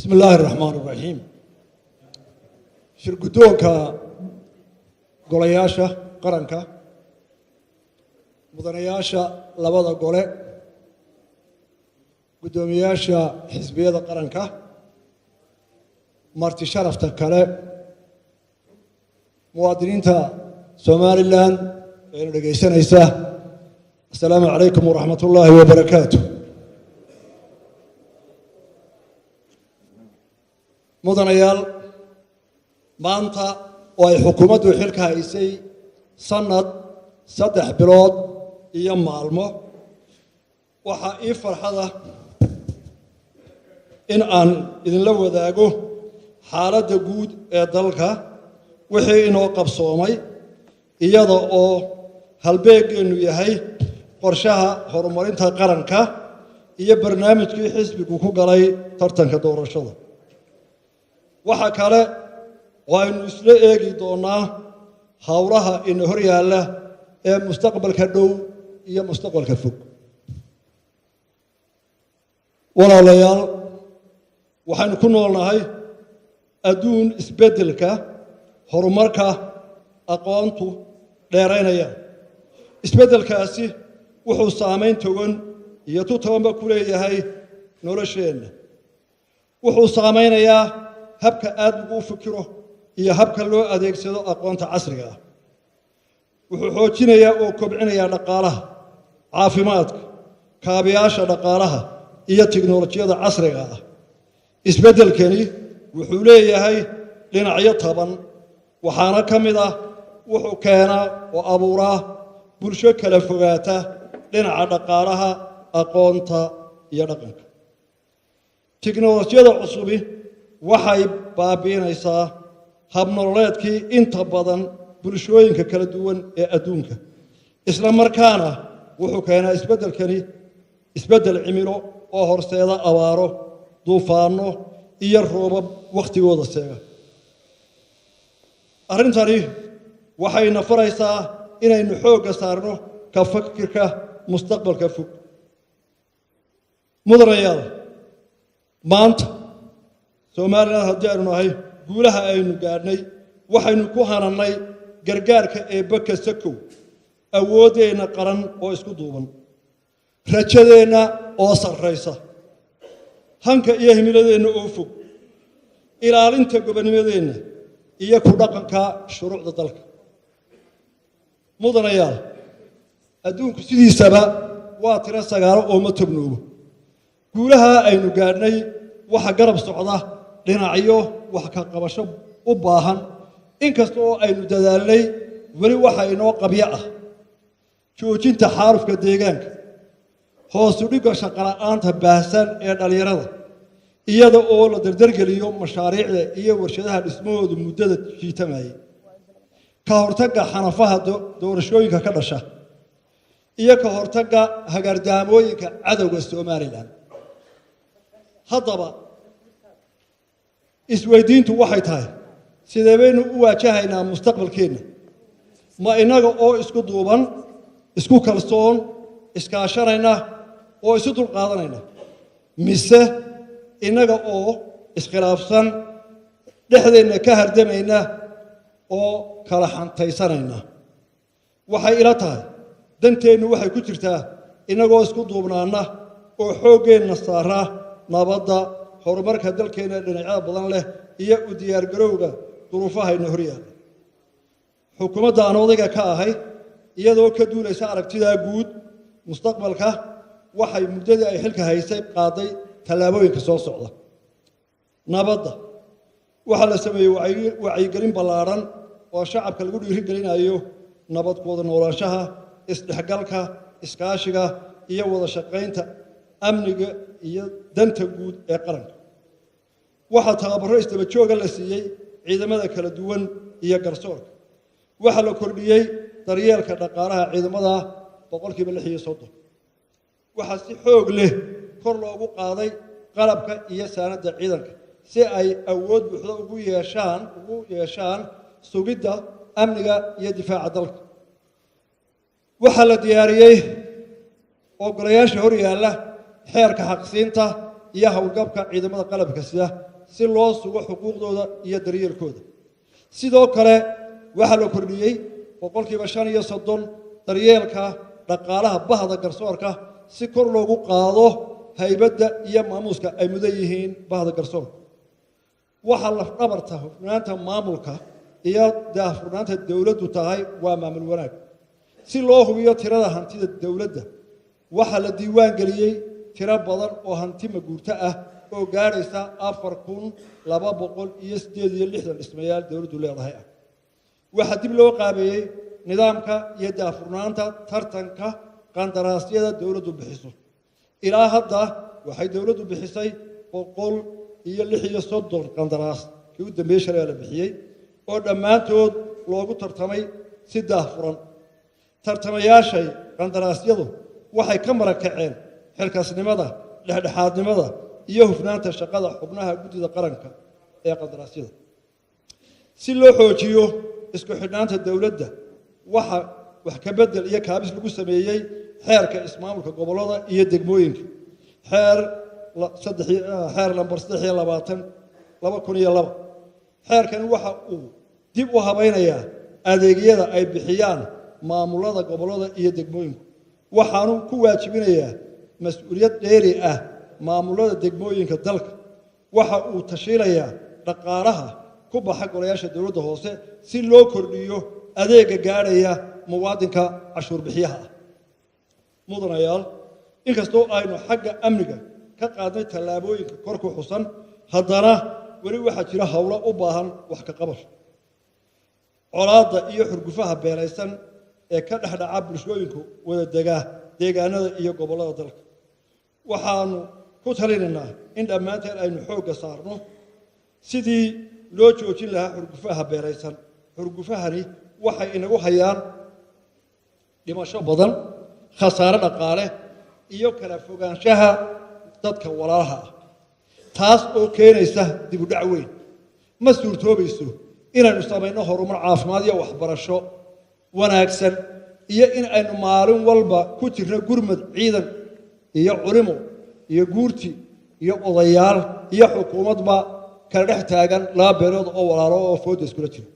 بسم الله الرحمن الرحيم شركتوكا قولياشا قرنكا مدنياشا لبدا قولي قدومياشا حزبية قرنكا مرتي شرفتا كالي مواطنين تا سومالي لان السلام عليكم ورحمة الله وبركاته mudanayaal maanta oo ay xukuumaddu xilka haysay sanad 3 bilood iyo maalmo waxa ii farxada in aan idinla wadaago xaaladda guud ee dalka wixii inoo qabsoomay iyada oo halbeeggeenu yahay qorshaha horumarinta qaranka iyo barnaamijkii xisbigu ku galay tartanka doorashada waxa kale oo aynu isla eegi doonaa hawlaha in hor yaalla ee mustaqbalka dhow iyo mustaqbalka fog walaalayaal waxaynu ku noolnahay adduun isbeddelka horumarka aqoontu dheeraynaya isbeddelkaasi wuxuu saameyn togan iyo tutoonba ku leeyahay nolosheenna wuxuu saameynayaa habka aad lagu fikiro iyo habka loo adeegsado aqoonta casriga ah wuxuu xoojinayaa oo kobcinayaa dhaqaalaha caafimaadka kaabiyaasha dhaqaalaha iyo tiknoolajiyada casriga ah isbeddelkani wuxuu leeyahay dhinacyo taban waxaana ka mid ah wuxuu keenaa oo abuuraa bulsho kala fogaata dhinaca dhaqaalaha aqoonta iyo dhaqanka tiknoolajiyada cusubi waxay baabiinaysaa habnololeedkii inta badan bulshooyinka kala duwan ee adduunka isla markaana wuxuu keenaa isbeddelkani isbeddel cimilo oo horseeda abaaro duufaanno iyo roobab wakhtigooda seega arrintani waxayna faraysaa inaynu xoogga saarno ka fakirka mustaqbalka fog mudanayaal maanta Soomaaliland haddii aynu nahay guulaha aynu gaadhnay waxaynu ku hanannay gargaarka eebba kasta kow awoodeenna qaran oo isku duuban rajadeenna oo sarraysa hanka iyo himiladeenna oo fog ilaalinta gobonnimadeenna iyo ku dhaqanka shuruucda dalka mudanayaal adduunku sidiisaba waa tiro sagaalo oo ma tobnoobo guulaha aynu gaadhnay waxa garab socda dhinacyo wax ka qabasho u baahan inkasta oo aynu dadaalnay weli waxa inoo qabyo ah joojinta xaalufka deegaanka hoos u dhigga shaqo la'aanta baahsan ee dhalinyarada iyada oo la dardargeliyo mashaariicda iyo warshadaha dhismahoodu muddada jiitamayay ka hortagga xanafaha doorashooyinka ka dhasha iyo ka hortagga hagardaamooyinka cadowga Soomaaliland haddaba isweydiintu waxay tahay sidee baynu u waajahaynaa mustaqbalkeenna ma inaga oo isku duuban isku kalsoon iskaashanayna oo isu dulqaadanayna mise inaga oo iskhilaafsan dhexdeenna ka hardamayna oo kala xantaysanayna waxay ila tahay danteennu waxay ku jirtaa inagoo isku duubnaana oo xooggeenna saara nabadda horumarka dalkeena dhinacyada badan leh iyo u diyaargarowga duruufahayna hor yaalla xukuumadda aan odayga ka ahay iyadoo ka duulaysa aragtida guud mustaqbalka waxay muddadii ay xilka haysay qaaday tallaabooyinka soo socda nabadda waxaa la sameeyey wacyigelin ballaaran oo shacabka lagu dhiirigelinayo nabad ku wada noolaanshaha isdhexgalka iskaashiga iyo wada shaqaynta amniga iyo danta guud ee qaranka waxa tababaro istaba jooga la siiyay ciidamada kala duwan iyo garsoorka waxa la kordhiyay daryeelka dhaqaalaha ciidamada 630 waxa si xoog leh kor loogu qaaday qalabka iyo saanada ciidanka si ay awood buuxda ugu yeeshaan sugidda amniga iyo difaaca dalka waxa la diyaariyay ogolayaasha hor yaalla xeerka xaqsiinta iyo hawlgabka ciidamada qalabka sida si loo sugo xuquuqdooda iyo daryeelkooda sidoo kale waxa la kordhiyay boqolkiiba 35 daryeelka dhaqaalaha bahda garsoorka si kor loogu qaado haybadda iyo maamuuska ay mudan yihiin bahda garsoorka waxa la dhabarta hufnaanta maamulka iyo daahfurnaanta dawladdu tahay waa maamul wanaag si loo hubiyo tirada hantida dawladda waxa la diiwaan galiyay tiro badan oo hanti maguurta ah oo gaaraysa 4268 dhismayaal dawladdu leedahay waxa dib loo qaabeeyay nidaamka iyo daahfurnaanta tartanka qandaraasyada dawladdu bixiso ilaa hadda waxay dawladdu bixisay 136 qandaraas kii u dambeeyay shalay la bixiyay oo dhammaantood loogu tartamay si daahfuran tartamayaashay qandaraasyadu waxay ka marakaceen xilkaasnimada dhexdhexaadnimada iyo hufnaanta shaqada xubnaha guddida qaranka ee qandaraasyada si loo xoojiyo isku xidhnaanta dawladda waxa wax ka bedel iyo kaabis lagu sameeyay xeerka ismaamulka gobolada iyo degmooyinka xeer lambar 23/2002 xeerkan waxa uu dib u habaynayaa adeegyada ay bixiyaan maamulada gobolada iyo degmooyinka waxaanu ku waajibinayaa mas'uuliyad dheeri ah maamulada degmooyinka dalka waxa uu tashiilayaa dhaqaalaha ku baxa golayaasha dawladda hoose si loo kordhiyo adeega gaaraya muwaadinka cashuur bixiyaha mudanayaal inkastoo aynu xagga amniga ka qaadnay tallaabooyinka kor ku xusan haddana weli waxaa jira hawlo u baahan wax ka qabasho colaadda iyo xurgufaha beelaysan ee ka dhexdhaca bulshooyinku wada deegaanada iyo gobollada dalka waxaanu ku talinaynaa in dhammaanteen aynu xoogga saarno sidii loo joojin lahaa xurgufaha beelaysan xurgufahani waxay inagu hayaan dhimasho badan khasaare dhaqaale iyo kala fogaanshaha dadka walaalaha ah taas oo keenaysa dib u dhac weyn ma suurtoobayso inaynu samayno horumar caafimaad iyo waxbarasho wanaagsan iyo in aynu maalin walba ku jirno gurmad ciidan iyo culimo iyo guurti iyo odayaal iyo xukuumadba kala dhex taagan laba beelood oo walaalo oo fooda iskula jiro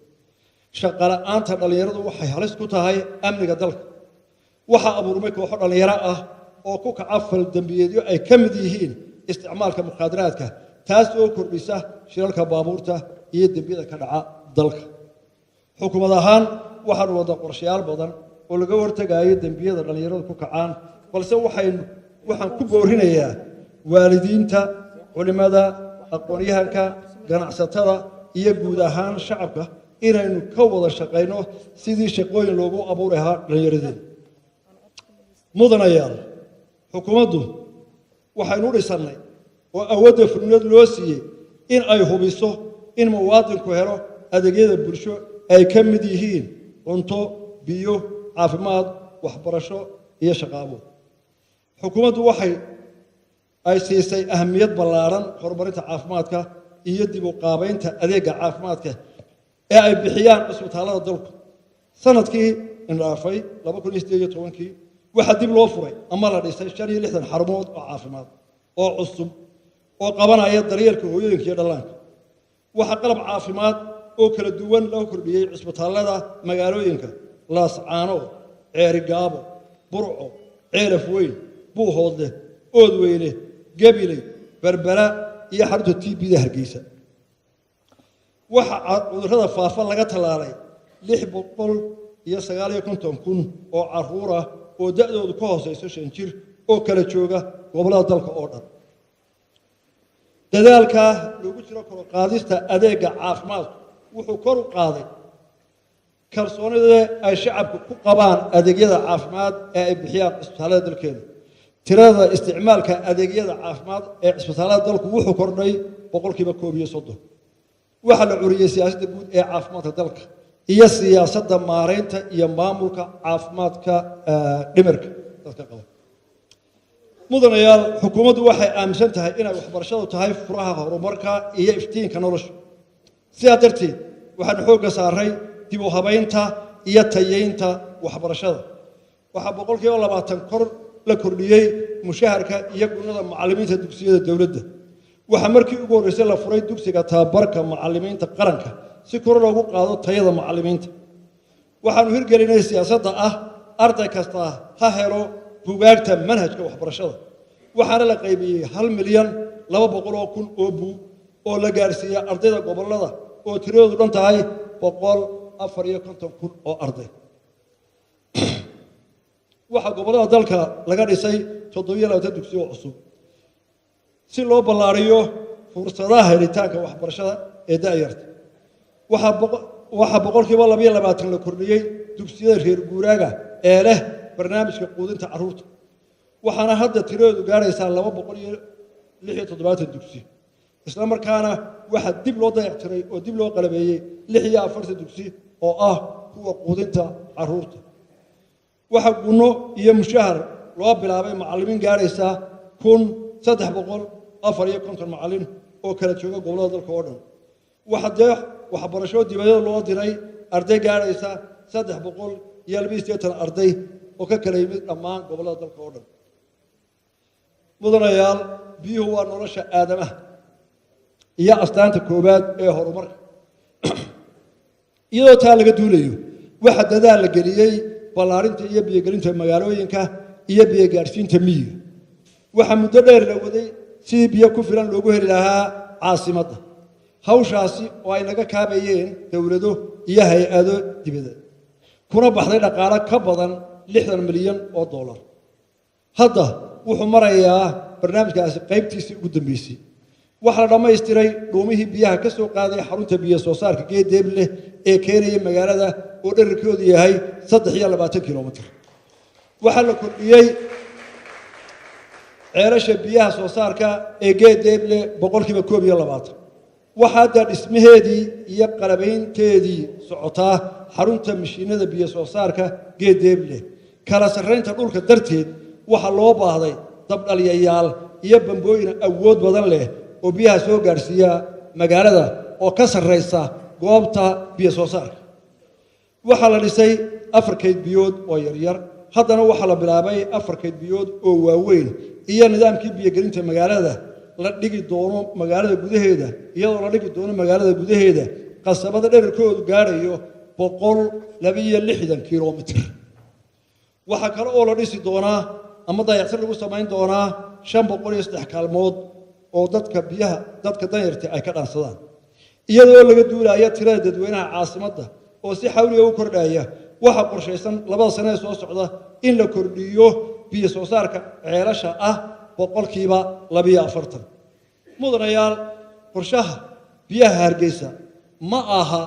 shaqo la'aanta dhalinyaradu waxay halis ku tahay amniga dalka waxa abuurmay kooxo dhalinyaro ah oo ku kaca fal dambiyeedyo ay ka mid yihiin isticmaalka muqaadaraadka taas oo kordhisa shilalka baabuurta iyo dembiyada ka dhaca dalka xukuumad ahaan waxaanu wada qorshayaal badan oo laga hortagayo dembiyada dhalinyaradu ku kacaan balse waxaan ku boorinayaa waalidiinta culimada aqoon-yahanka ganacsatada iyo guud ahaan shacabka inaynu ka wada shaqayno sidii shaqooyin loogu abuuri lahaa dhalinyaradeenna mudanayaal xukuumaddu waxaynu dhisannay oo awoodda fulnad loo siiyey in ay hubiso in muwaadinku helo adeegyada bulsho ay ka mid yihiin cunto biyo caafimaad waxbarasho iyo shaqaabo xukuumaddu ay siisay ahamiyad ballaaran horumarinta caafimaadka iyo dib u qaabaynta adeega caafimaadka ee ay bixiyaan isbitaallada dalku sanadkii indhaafay 2018 waxa dib loo furay ama la dhisay 65 xarumood oo caafimaad oo cusub oo qabanaya daryeelka hooyooyinka iyo dhallaanka waxa qalab caafimaad oo kala duwan loo kordhiyay isbitaallada magaalooyinka laascaanood ceerigaabo burco ceelaf weyn buuhoodle oodweyne gabiley berbera iyo xarunta TB-da hargeysa waxa cudurrada faafa laga talaalay 659 oo caruur ah oo da'doodu ka hooseyso 5 jir oo kala jooga gobollada dalka oo dhan dadaalka lagu jiro kor u qaadista adeega caafimaadku wuxuu kor u qaaday kalsoonida ay shacabku ku qabaan adeegyada caafimaad ee ay bixiyaan isbitaallada dalkeena tirada isticmaalka adeegyada caafimaad ee isbitaallada dalku wuxuu kordhay 130% waxa la curiyay siyaasadda guud ee caafimaadka dalka iyo siyaasadda maareynta iyo maamulka caafimaadka dhimirka dadka qaba mudanayaal xukuumaddu waxay aaminsan tahay inay waxbarashadu tahay furaha horumarka iyo iftiinka nolosha sidaa darteed waxaan xoogga saaray dib u habaynta iyo tayeynta waxbarashada waxaa 20% kor la kordhiyey mushaharka iyo gunnada macallimiinta dugsiyada dawladda waxa markii ugu horeysay la furay dugsiga tababarka macallimiinta qaranka si kor loogu qaado tayada macallimiinta waxaanu hirgelinay siyaasadda ah arday kasta ha helo buugaagta manhajka waxbarashada waxaana la qaybiyey 1,200,000 oo buug oo la gaarsiiyay ardayda gobolada oo tiradoodu dhan tahay 154,000 oo arday waxa gobolada dalka laga dhisay 27 dugsi oo cusub si loo ballaariyo fursadaha helitaanka waxbarashada ee da'yarta waxa boqolkiiba 22 la kordhiyay dugsiyada reer guuraaga ee leh barnaamijka quudinta carruurta waxaana hadda tiradoodu gaaraysaa 276 dugsi isla markaana waxa dib loo dayactiray oo dib loo qalabeeyay 46 dugsi oo ah kuwa quudinta carruurta waxa gunno iyo mushahar loo bilaabay macallimiin gaaraysa 1,354 macallin oo kala jooga gobolada dalka oo dhan waxbarasho dibadda loo diray arday gaaraysa 382 arday oo ka kala yimid dhammaan gobolada dalka oo dhan mudanayaal biyuhu waa nolosha aadamaha iyo astaanta koobaad ee horumarka iyadoo taa laga duulayo waxa dadaal la geliyay ballaarinta iyo biyogelinta magaalooyinka iyo biyo gaarsiinta miyiga waxa muddo dheer la waday sidii biyo ku filan loogu heli lahaa caasimadda hawshaasi oo ay naga kaabayeen dawlado iyo hay-ado dibadda kuna baxday dhaqaale ka badan 60 milyan oo dollar hadda wuxuu marayaa barnaamijkaasi qaybtiisii ugu dambeysay waxa la dhammaystiray dhuumihii biyaha ka soo qaaday xarunta biyo soo saarka Geedeeble ee keenaya magaalada oo dhererkoodu yahay 23 kilomitir waxa la kordhiyay ceelasha biyaha soo saarka ee Geedeeble 120 waxa hadda dhismaheedii iyo qalabaynteedii socotaa xarunta mishiinada biyo soo saarka Geedeeble kala sarreynta dhulka darteed waxa loo baahday dab dhaliyayaal iyo bambooyin awood badan leh oo biyaha soo gaarsiiya magaalada oo ka sarreysa goobta biyo soo saarka waxa la dhisay 4 kayd biyood oo yaryar haddana waxa la bilaabay 4 kayd biyood oo waaweyn iyo nidaamkii biyogelinta magaalada la dhigi doono magaalada gudaheeda iyadoo la dhigi doono magaalada gudaheeda qasabada dhererkoodu gaarayo 162 kilomitir waxa kale oo la dhisi doonaa ama dayactir lagu samayn doonaa 503 kaalmood oo dadka danyarta ay ka dhansadaan iyadoo laga duulayo tirada dadweynaha caasimadda oo si xawli ah u kordhaya waxa qorshaysan 2 sano soo socda in la kordhiyo biyo soo saarka ceelasha ah 42% mudanayaal qorshaha biyaha Hargeysa ma aha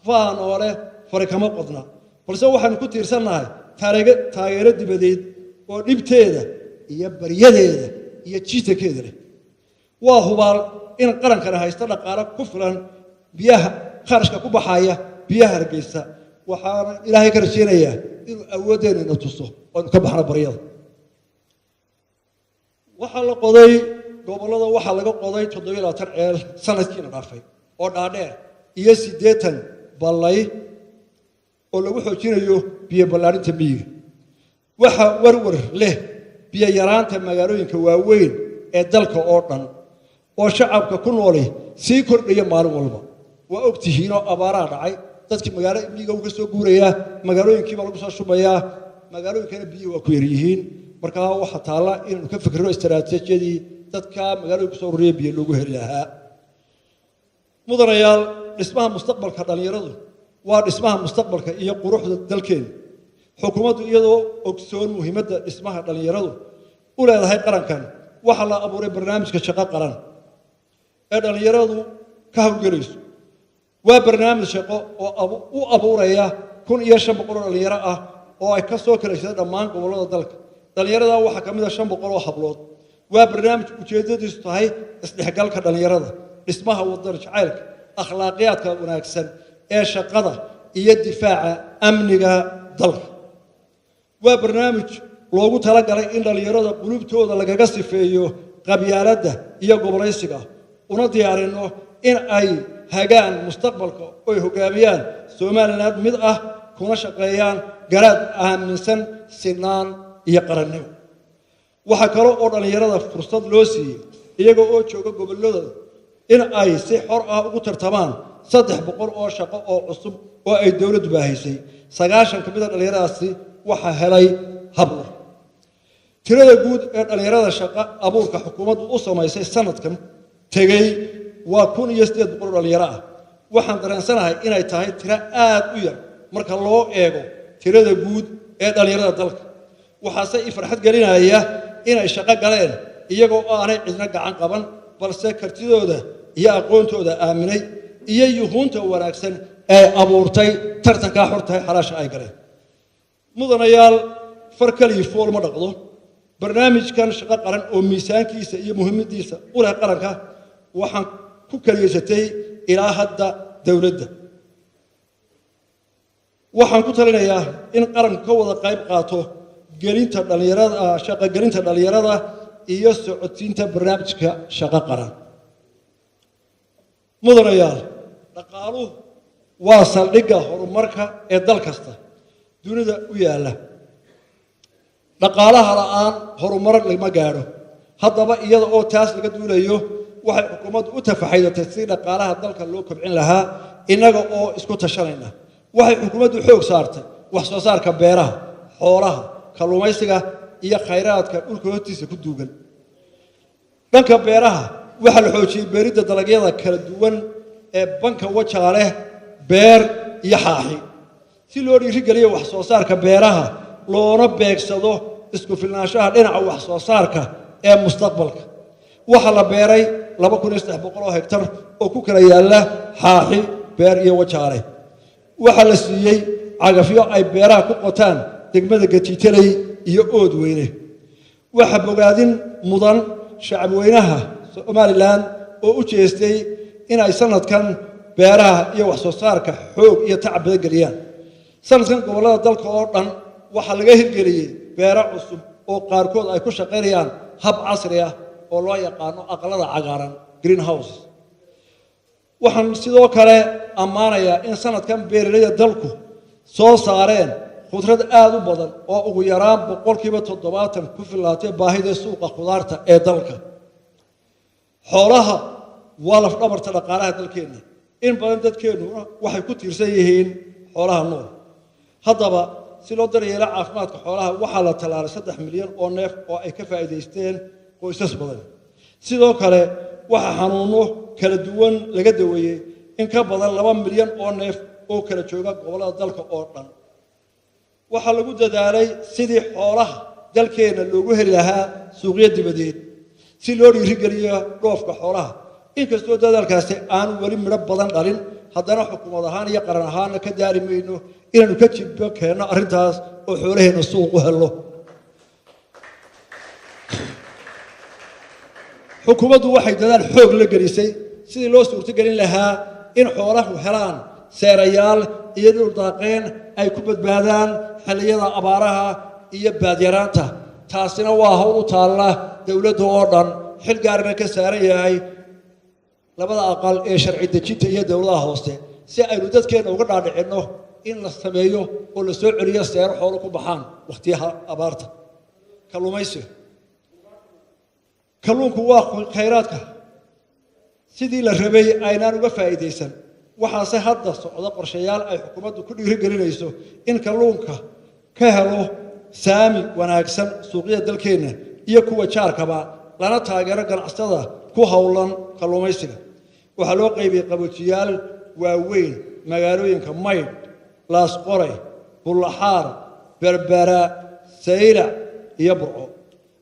faanoole farkama qodna balse waxaan ku tiirsanahay taageero dibadeed oo dhibteeda iyo bariyadeeda iyo jiitakeeda leh waa hubaal in qarankan haysta dhaqaale ku filan biyaha kharashka ku baxaya biyaha Hargeysa waxaan Ilaahay ka rajeynayaa inuu awoodeena tuso oo ka baxna bariyada waxa la qoday gobolada waxa laga qoday 27 ceel sanadkiina dhaafay oo dhaadheer iyo 80 ballay oo lagu xoojinayo biyo ballaarinta miyiga waxa warwar leh biyo yaraanta magaalooyinka waaweyn ee dalka oo dhan oo shacabka ku nool si kordhiya maalin walba waa ogtihiin oo abaaraha dhacay dadkii magaalada miyiga uga soo guuraya magaalooyinkii lagu soo shubayaa magaalooyinkana biyo waa ku yar yihiin marka waxa taala in ka fikirno istaraatiijiyadii dadka magaalada ku soo ururiya biyo loogu heli lahaa mudanayaal dhismaha mustaqbalka dhalinyaradu waa dhismaha mustaqbalka iyo quruxda dalkeena xukuumaddu iyadoo ogsoon muhiimadda dhismaha dhalinyaradu u leedahay qarankan waxa la abuuray barnaamijka shaqo qaran ee dhalinyaradu ka hawlgelayso waa barnaamij shaqo oo u abuuraya 1,500 dhalinyaro ah oo ay ka soo kala jeedaan dhammaan gobolada dalka dhalinyarada waxa kamid ah 500 oo hablood waa barnaamij ujeedadiisu tahay isdhexgalka dhalinyarada dhismaha waddan jacaylka akhlaaqiyadka wanaagsan ee shaqada iyo difaaca amniga dalka waa barnaamij loogu talagalay in dhalinyarada qulubtooda lagaga sifeeyo qabyaaladda iyo goboleysiga una diyaarino in ay hagaan mustaqbalka oo hogaamiyaan Soomaaliland mid ah kuna shaqeeyaan garaad aaminsan sinaan iyo qarannimo waxa kale oo dhalinyarada fursad loo siiyay iyagoo oo jooga gobolladooda in ay si xor ah ugu tartamaan 300 oo shaqo oo cusub oo ay dawladdu baahisay 90 ka mid ah dhalinyaradaasi waxa helay hablo tirada guud ee dhalinyarada shaqo abuurka xukuumaddu u samaysay sanadkan tagay waa 1800 dhalinyaro ah waxaan dareensanahay inay tahay tiro aad u yar marka loo eego tirada guud ee dhalinyarada dalka waxaase i farxad gelinaya inay shaqo galeen iyagoo aanay cidna gacan qaban balse kartidooda iyo aqoontooda aaminay iyo yuhuunta wanaagsan ee abuurtay tartanka xorta xalaasha ay galeen mudanayaal farkali fool ma dhaqdo barnaamijkan shaqo qaran oo miisaankiisa iyo muhiimadiisa u leh qaranka waxaan ku kaliyeysatay ilaa hadda dawladda waxaan ku talinayaa in qaranku ka wada qayb qaato gelinta dhalinyarada shaqo gelinta dhalinyarada iyo socodsiinta barnaamijka shaqo qaran mudanayaal dhaqaaluhu waa saldhigga horumarka ee dal kasta dunida u yaala dhaqaalaha la'aan horumar lama gaadho haddaba iyada oo taas laga duulayo waxay xukuumaddu u tafaxaydatay si dhaqaalaha dalka loo kobcin lahaa inaga oo isku tashanayna waxay xukuumaddu xoog saartay wax soo saarka beeraha xoolaha kalluumaysiga iyo khayraadka dhulka hoostiisa ku duugan dhanka beeraha waxa la xoojiyay beeridda dalagyada kala duwan ee banka wajaale beer iyo xaaxi si loo dhiirigeliyo wax soo saarka beeraha loona beegsado isku filnaanshaha dhinaca wax soo saarka ee mustaqbalka waxa la beeray 2300 oo hektar oo ku kala yaala xaaxi beer iyo wajaale waxa la siiyay cagafyo ay beeraha ku qotaan degmada Gatiitaley iyo Oodweyne waxa bogaadin mudan shacab weynaha Somaliland oo u jeestay in ay sanadkan beeraha iyo wax soo saarka xoog iyo tacab badan galiyaan sanadkan gobolada dalka oo dhan waxa laga hirgeliyay beero cusub oo qaarkood ay ku shaqeynayaan hab casri ah oo loo yaqaan aqalada cagaaran greenhouse waxaan sidoo kale ammaanayaa in sanadkan beeralayda dalku soo saareen khudrad aad u badan oo ugu yaraan 70% ku filaatay baahida suuqa khudaarta ee dalka xoolaha waa laf dhabarta dhaqaalaha dalkeena in badan dadkeenu waxay ku tiirsan yihiin xoolaha nool haddaba si loo daryeelo caafimaadka xoolaha waxaa la talaalay 3 milyan oo neef oo ay ka faa'iideysteen qoysas badan sidoo kale waxa xanuuno kala duwan laga daweeyay in ka badan 2 milyan oo neef oo kala jooga gobolada dalka oo dhan waxa lagu dadaalay sidii xoolaha dalkeena loogu heli lahaa suuqyo dibadeed si loo dhiirigeliyo dhoofka xoolaha inkastoo dadaalkaasi aan wali midho badan dhalin haddana xukuumad ahaan iyo qaran ahaan ka daari mayno inaanu ka jibbo keenno arrintaas oo xoolaheena suuq u helo xukuumaddu waxay dadaal xoog la gelisay sidii loo suurtagelin lahaa in xooluhu helaan seerayaal iyo dhul daaqeen ay ku badbaadaan xilliyada abaaraha iyo baadyaraanta taasina waa hawl u taalla dawladda oo dhan xil gaarna ka saaran yahay labada aqal ee sharci dejinta iyo dawladaha hoose si aynu dadkeena uga dhaadhicinno in la sameeyo oo la soo celiyo seero xoolo ku baxaan waqtiyaha abaarta kalluumaysiga kalluunku waa khayraadka sidii la rabay aynaan uga faa'iideysan waxaase hadda socda qorshayaal ay xukuumaddu ku dhiirigelinayso in kalluunka ka helo saami wanaagsan suuqyada dalkeena iyo kuwa jaarkaba lana taageero ganacsatada ku hawlan kalluumaysiga waxaa loo qaybiyay qaboojiyaal waaweyn magaalooyinka maydh laasqoray bullaxaar berbera saylac iyo burco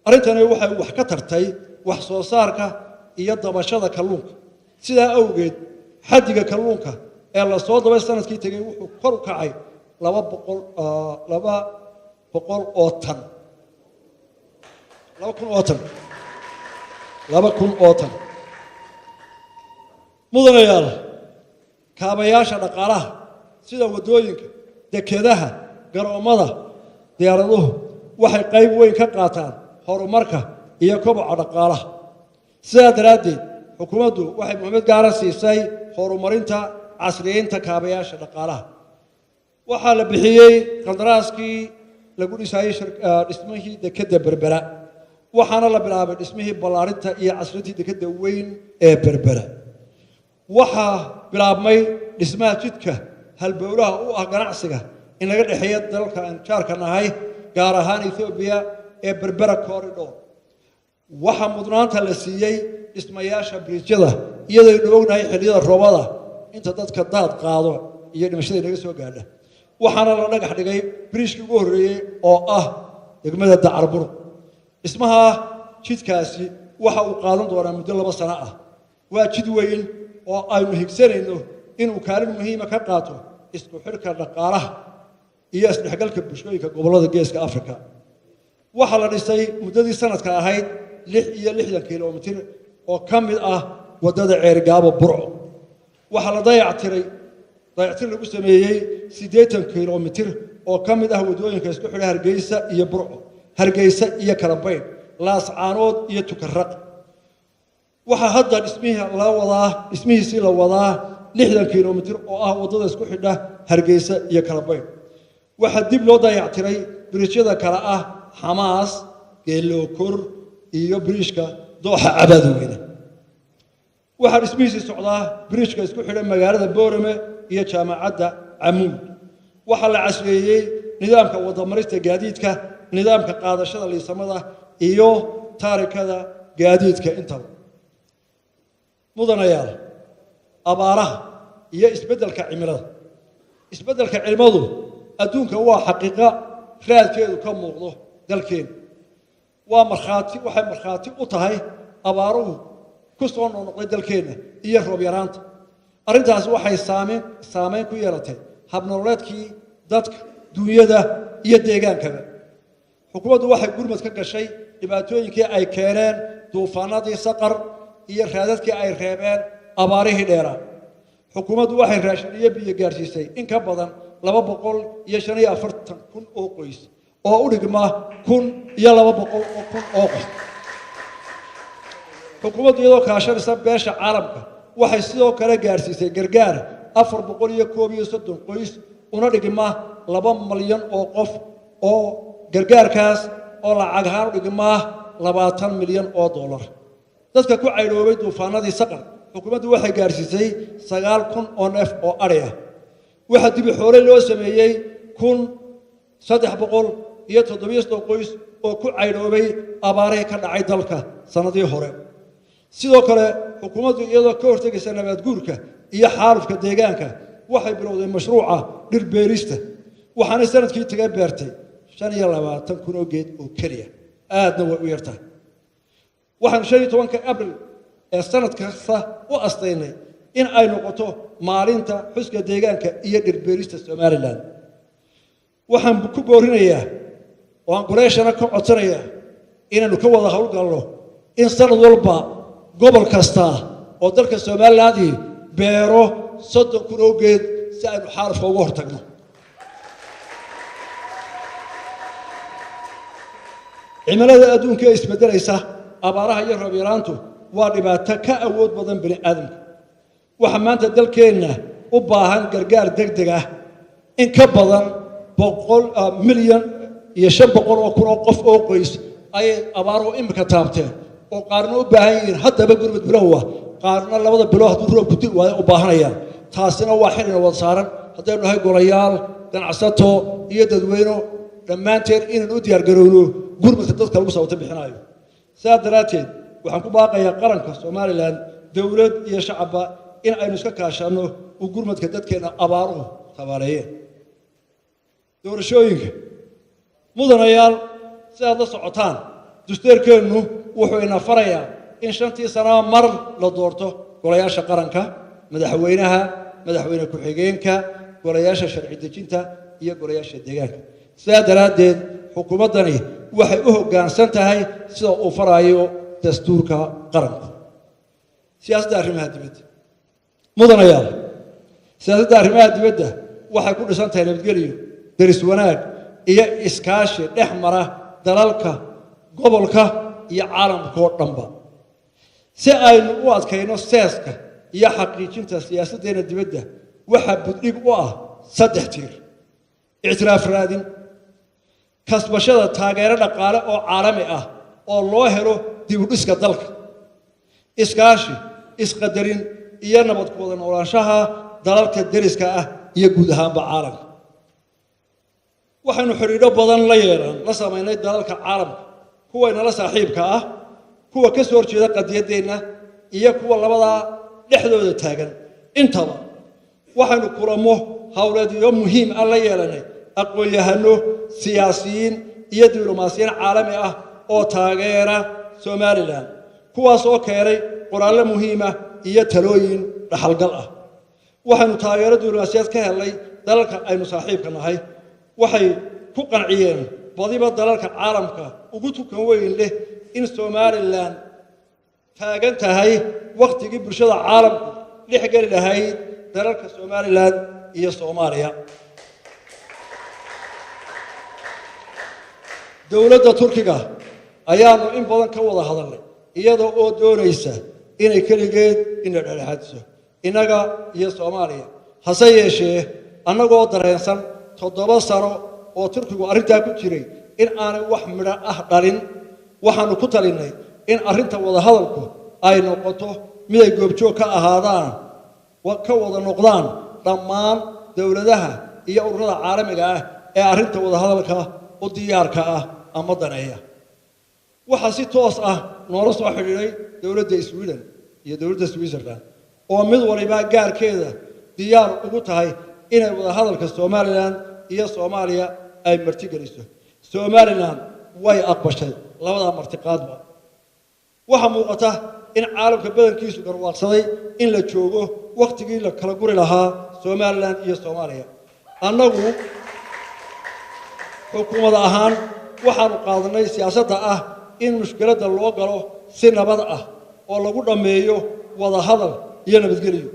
arrintani waxay wax ka tartay wax soo saarka iyo dabashada kalluunka sidaa awgeed xaddiga kalluunka ee la soo dabay sanadkii tegay wuxuu kor u kacay 200 oo tan 2,000 oo tan mudanayaal kaabayaasha dhaqaalaha sida wadooyinka dekedaha garoomada diyaaraduhu waxay qayb weyn ka qaataan horumarka iyo koboca dhaqaalaha sidaa daraaddeed xukuumaddu waxay muhiimad gaar ah siisay horumarinta casriyeynta kaabayaasha dhaqaalaha waxaa la bixiyey qandaraaskii lagu dhisayay dhismihii dekedda berbera waxaana la bilaabay dhismihii ballaarinta iyo casriintii dekedda weyn ee berbera waxaa bilaabmay dhismaha jidka halbowlaha u ah ganacsiga in laga dhexeeyo dalalka aan jaarka nahay gaar ahaan Ethiopia ee berbera corridor waxaa mudnaanta la siiyey dhismayaasha bridge-yada iyadoo aynu ognahay xilliyada roobada inta dadka daad qaado iyo dhimashada inaga soo gaadha waxaana la dhagax dhigay bridge-kii ugu horreeyey oo ah degmada Dacarbur dhismaha jidkaasi waxa uu qaadan doonaa muddo 2 sano ah waa jid weyn oo aynu higsanayno inuu kaalin muhiim ah ka qaato isku xirka dhaqaalaha iyo isdhexgalka bulshooyinka gobollada Geeska Afrika waxa la dhisay muddadii sanadka ahayd 6 kiiloomitir oo ka mid ah wadada Ceergaabo Burco waxa la dayactir lagu sameeyay 80 kiiloomitir oo ka mid ah wadooyinka isku xidha Hargeysa iyo Burco Hargeysa iyo Kalabayn Laascaanood iyo Tukarraq waxa hadda dhismihiisii la wadaa 60 kiiloomitir oo ah wadada isku xidha Hargeysa iyo Kalabayn waxa dib loo dayactiray bridge-yada kala ah Xamaas Geelokor iyo bridge-ka Dooxa Abadweyne waxa dhismihiisii socdaa bridge-ka isku xidha magaalada Boorame iyo jaamacadda Amuud waxa la casriyeeyay nidaamka wadamarista gaadiidka nidaamka qaadashada liisamada iyo taarikada gaadiidka intaba mudanayaal abaaraha iyo isbeddelka cimiladu adduunka waa xaqiiqo raadkeedu ka muuqdo dalkeen waxay markhaati u tahay abaaruhu ku soo noqday dalkeena iyo roob yaraanta arrintaas waxay saameyn ku yeelatay habnololeedkii dadka dunyada iyo deegaankaba xukuumaddu waxay gurmad ka gashay dhibaatooyinkii ay keeneen duufaanadii saqar iyo raadadkii ay reebeen abaarihii dheeraa xukuumaddu waxay raashin iyo biyo gaarsiisay in ka badan 245 kun oo qoys oo u dhigma 1,200 kun oo qof xukuumaddu iyadoo kaashanaysa beesha caalamka waxay sidoo kale gaarsiisay gargaar 431 qoys una dhigma 2 milyan oo qof oo gargaarkaas oo lacag ahaan u dhigma 20 milyan oo dollar dadka ku caydoobay duufaanadii saqar xukuumaddu waxay gaarsiisay 9 kun oo neef oo ari ah waxa dib u xoreyn loo sameeyay 370 qoys oo ku caydoobay abaaraha ka dhacay dalka sanadii hore sidoo kale xukuumaddu iyadoo ka hortagaysa nabaad guurka iyo xaalufka deegaanka waxay bilowday mashruuca dhir beerista waxaana sanadkii tagay beertay 25 kun oo geed oo kaliya aadna way u yartahay waxaan 15 abriil ee sanad kasta u astaynay in ay noqoto maalinta xuska deegaanka iyo dhir beerista Soomaaliland waxaan ku boorinayaa oo aan qoreeshana ka codsanayaa inaanu ka wada hawlgalno in sanad walba gobol kasta oo dalka Soomaaliland beero 30 kun oo geed si aynu xaalufka uga hortagno cimilada adduunka ee isbedelaysa abaaraha iyo roob yaraantu waa dhibaato ka awood badan bini aadamka waxa maanta dalkeena u baahan gargaar degdeg ah in ka badan 100 milyan iyo 500 kun oo qof oo qoys ay abaaruhu imika taabteen oo qaarna u baahan yihiin haddaba gurmad bilowga qaarna 2 bilood hadduu roobku dib waayo u baahanayaan taasina waa xilina wada saaran haddaynu nahay golayaal ganacsato iyo dadweyne dhammaanteen inaan u diyaar garowno gurmadka dadka lagu sababta bixinayo sidaa daraateed waxaan ku baaqayaa qaranka Soomaaliland dawlad iyo shacabba in aynu iska kaashano u gurmadka dadkeena abaaruhu tabaaleeyeen doorashooyinka mudanayaal sidaad la socotaan dastuurkeenu wuxuu ina farayaa in 5 sano mar la doorto golayaasha qaranka madaxweyne ku-xigeenka golayaasha sharci dejinta iyo golayaasha deegaanka sidaa daraadeed xukuumaddani waxay u hoggaansan tahay sida uu farayo dastuurka qaranka siyaasadda arrimaha dibadda mudanayaal siyaasadda arrimaha dibadda waxay ku dhisan tahay nabadgelyo daris wanaag iyo iskaashi dhex mara dalalka gobolka iyo caalamka oo dhanba si aynu u adkayno seeska iyo xaqiijinta siyaasaddeena dibadda waxa buddhig u ah 3 tiir ictiraaf raadin kasbashada taageero dhaqaale oo caalami ah oo loo helo dib u dhiska dalka iskaashi isqadarin iyo nabad ku wada noolaanshaha dalalka deriska ah iyo guud ahaanba caalamka waxaanu xiriiro badan la samaynay dalalka caalamka kuwa inala saaxiibka ah kuwa ka soo horjeeda qadiyadeena iyo kuwa labada dhexdooda taagan intaba waxaanu kulamo hawleedyo muhiim ah la yeelanay aqoon-yahano siyaasiyiin iyo diblomaasiyiin caalami ah oo taageera Somaliland kuwaas oo keenay qoraallo muhiim ah iyo talooyin dhaxalgal ah waxaanu taageero diblomaasiyadeed ka helnay dalalka aynu saaxiibka nahay waxay ku qanciyeen badiba dalalka caalamka ugu tukan weyn leh in Somaliland taagan tahay waqtigii bulshada caalamku dhex gali lahayd dalalka Somaliland iyo Soomaaliya dawladda Turkiga ayaanu in badan ka wada hadalnay iyadoo oo doonaysa inay kaligeed in la dhexaadiso inaga iyo Soomaaliya hase yeeshee annagoo dareensan 7 sano oo Turkigu arinta ku jiray in aanay wax midho ah dhalin waxaanu ku talinay in arinta wada hadalku ay noqoto mid ay goobjoog ka ahaadaan ka wada noqdaan dhammaan dawladaha iyo ururada caalamiga ah ee arinta wada hadalka u diyaarka ah ama daneeya waxa si toos ah noola soo xiriiray dawladda Sweden iyo dawladda Switzerland oo mid waliba gaarkeeda diyaar ugu tahay inay wada hadalka Somaliland iyo Soomaaliya ay martigeliso Somaliland way aqbashay labada martiqaadba waxa muuqata in caalamka badankiisu garwaaqsaday in la joogo waqtigii la kala guri lahaa Somaliland iyo Soomaaliya annagu xukuumad ahaan waxaanu qaadanay siyaasadda ah in mushkiladda loo galo si nabad ah oo lagu dhameeyo wada hadal iyo nabadgelyo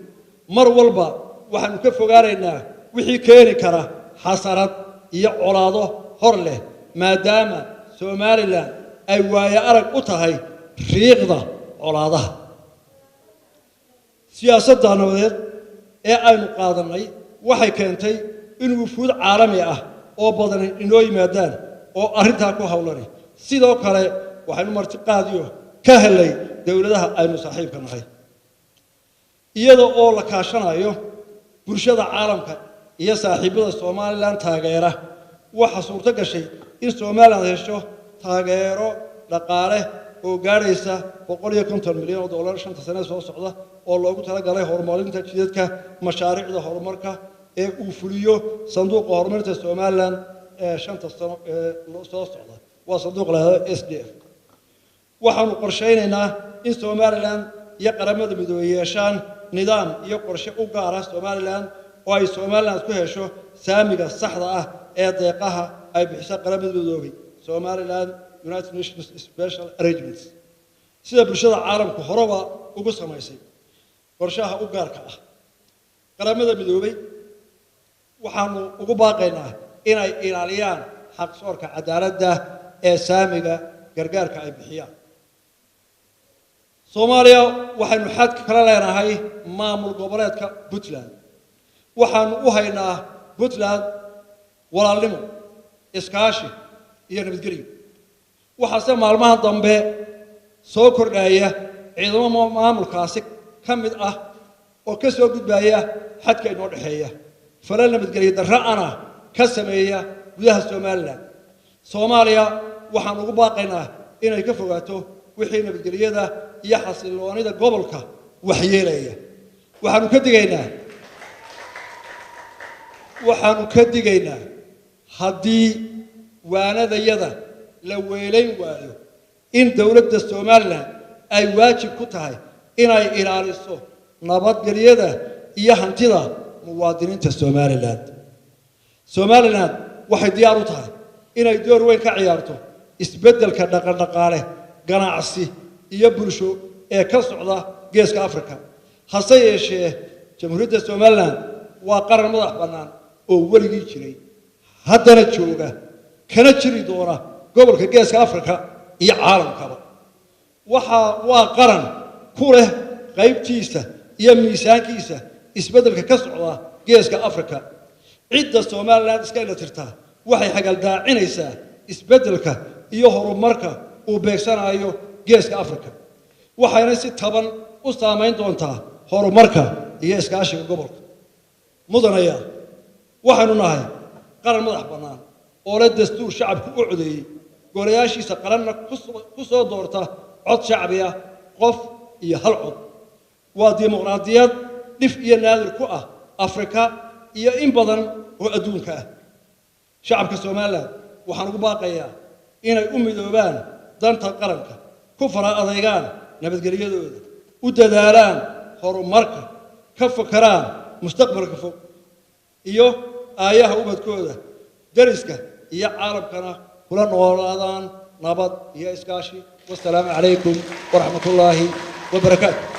mar walba waxaanu ka fogaanaynaa wixii keeni kara xasarad iyo colaado hor leh maadaama Somaliland ay waayo arag u tahay riiqda colaadaha siyaasadda nabadeed ee aynu qaadanay waxay keentay in wufuud caalami ah oo badan inoo yimaadaan oo arinta ku hawlanay sidoo kale waxaanu martiqaadiyo ka helay dawladaha aynu saaxiibka nahay iyadoo oo la kaashanayo bulshada caalamka iyo saaxiibada Somaliland taageera waxa suurto gashay in Somaliland hesho taageero dhaqaale oo gaaraysa $150 milyan shanta sano soo socda oo loogu talagalay horumarinta jidadka mashaariicda horumarka ee uu fuliyo sanduuqa horumarinta Somaliland shanta sano soo socda waa sanduuq la SDF waxaanu qorsheynaynaa in Somaliland iyo qaramada midoobay yeeshaan nidaam iyo qorshe u gaar ah Somaliland oo ay Somaliland ku hesho saamiga saxda ah ee deeqaha ay bixiso qaramada midoobay Somaliland United Nations Special Arrangements sida bulshada caalamku horeba ugu sameysay qorshaha u gaarka ah qaramada midoobay waxaanu ugu baaqaynaa inay ilaaliyaan xaq soorka cadaaladda ee saamiga gargaarka ay bixiyaan Soomaaliya waxaanu xad kala leenahay maamul goboleedka Puntland waxaanu u haynaa Puntland walaalnimo iskaashi iyo nabadgelyo waxaase maalmaha dambe soo kordhaya ciidamo maamulkaasi ka mid ah oo ka soo gudbaya xadka inoo dhaxeeya falal nabadgelyo darra'ana ka sameeya gudaha Somaliland Soomaaliya waxaan ugu baaqaynaa inay ka fogaato wixii nabadgelyada iyo xasiloonida gobolka waxyeelaya waxaanu ka digaynaa haddii waanadayada la weelayn waayo in dawladda Somaliland ay waajib ku tahay inay ilaaliso nabadgelyada iyo hantida muwaadiniinta Somaliland waxay diyaar u tahay inay door weyn ka ciyaarto isbeddelka dhaqan-dhaqaale ganacsi iyo bulsho ee ka socda geeska Afrika hase yeeshee jamhuuriyadda Somaliland waa qaran madax bannaan oo weligii jiray haddana jooga kana jiri doona gobolka geeska Afrika iyo caalamkaba waa qaran ku leh qaybtiisa iyo miisaankiisa isbeddelka ka socda geeska Afrika cidda Somaliland iska ila tirtaa waxay xagal daacinaysaa isbeddelka iyo horumarka uu beegsanayo geeska Afrika waxayna si taban u saameyn doontaa horumarka iyo iskaashiga gobolka mudanaya waxaanu nahay qaran madax bannaan oo leh dastuur shacabku u codeeyay golayaashiisa qaranna ku soo doorta cod shacbi ah qof iyo hal cod waa dimuqraadiyad dhif iyo naadir ku ah Afrika iyo in badan oo adduunka ah shacabka Soomaaliland waxaan ugu baaqayaa inay u midoobaan danta qaranka ku fara adeegaan nabadgelyadooda u dadaalaan horumarka ka fakaraan mustaqbalka fog iyo aayaha ubadkooda dariska iyo caalamkana kula noolaadaan nabad iyo iskaashi wassalaamu calaykum waraxmatullaahi wabarakaatuh